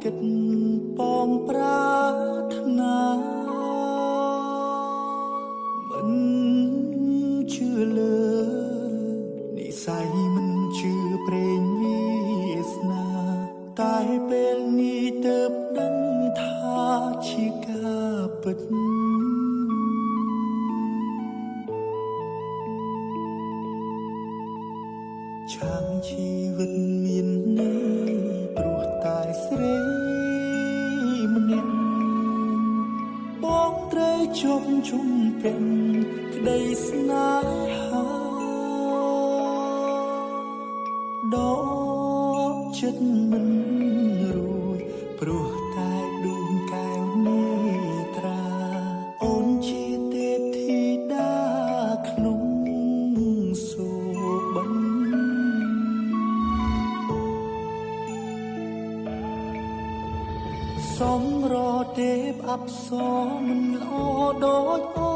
គិតបងប្រាថ្នាមិនជឿលើនិស័យមិនជឿព្រេងវាសនាតែពេលនេះទើបដឹងថាជាការពិតឆាំជីវិតមានន័យព្រោះតែស្រីម្នាក់បងត្រូវជប់ជុំពេញក្តីស្នេហាដកចិត្តមិនរួចព្រោះតែដួងកែវនេត្រាអូនជាទេពធីតាក្នុងសូបិនសំរទេពអប្សរមិនល្អដូចអូ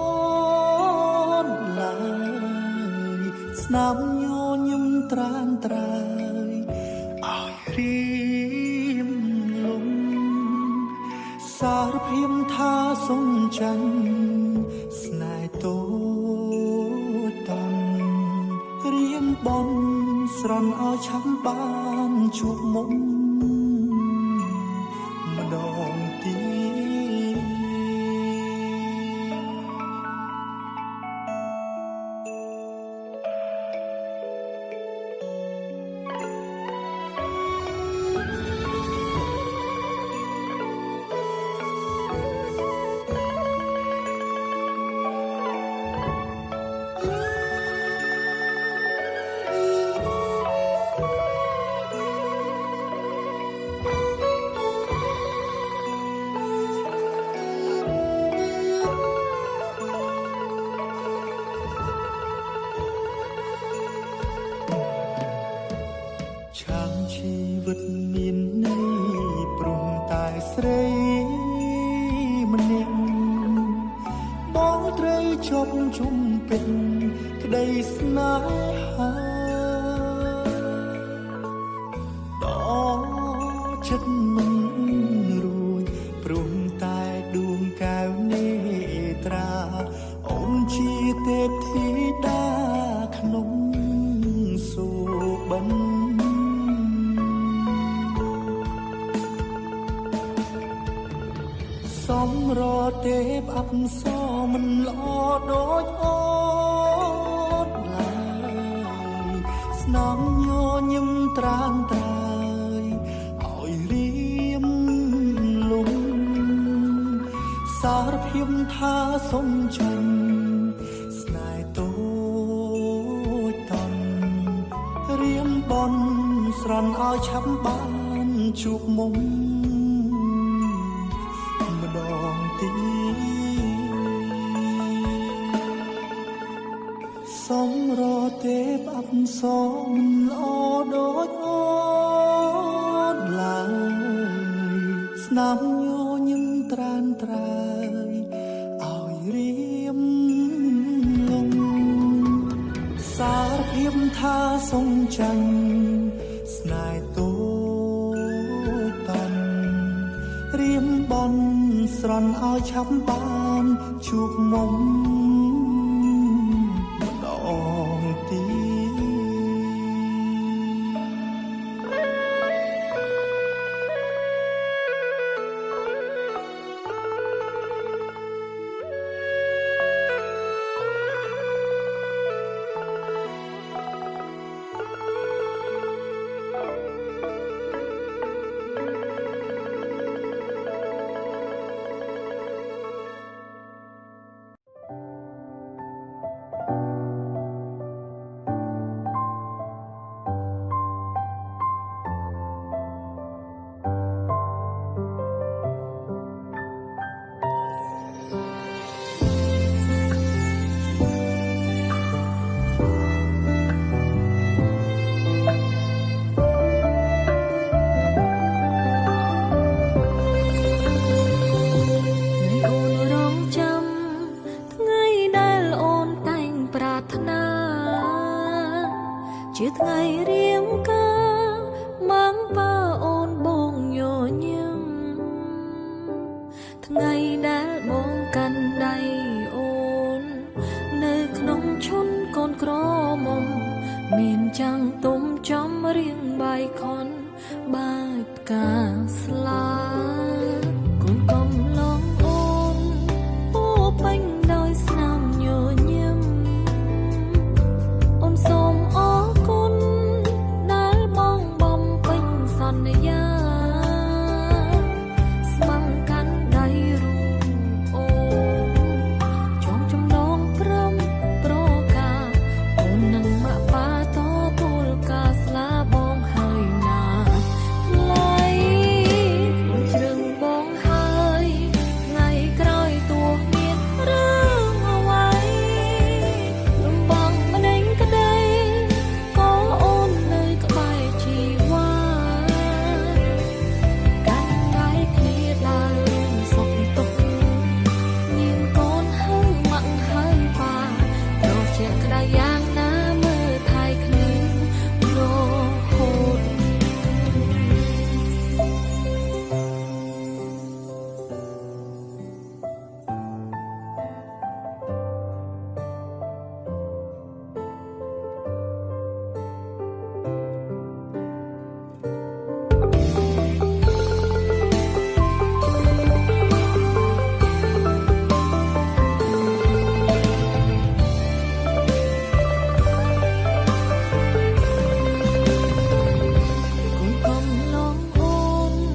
នឡើយស្នាមញញឹមត្រានត្រើយឲ្យរៀមលំសារភាពថាសុំចាញ់ស្នេហ៍តូចតាន់រៀមបនស្រន់ឲ្យឆាប់បានជួបមុខម្ដងទៀតឆាំជីវិតមានន័យព្រោះតែស្រីម្នាក់បងត្រូវជប់ជុំពេញក្តីស្នេហាដកចិត្តមិនរួចព្រោះតែដួងកែវនេត្រាអូនជាទេពធីតាក្នុងសូបិនសំរទេពអប្សរមិនល្អដូចអូនឡើយស្នាមញញឹមត្រានត្រើយឲ្យរៀមលំសារភាពថាសុំចាញ់ស្នេហ៍តូចតាន់រៀមបនស្រន់ឲ្យឆាប់បានជួបមុខម្ដងទៀតសំរទេពអប្សរមិនល្អដូចអូនឡើយស្នាមញញឹមត្រានត្រើយឲ្យរៀមលំសារភាពថាសុំចាញ់ស្នេហ៍តូចតាន់រៀមបនស្រន់ឲ្យឆាប់បានជួបមុំ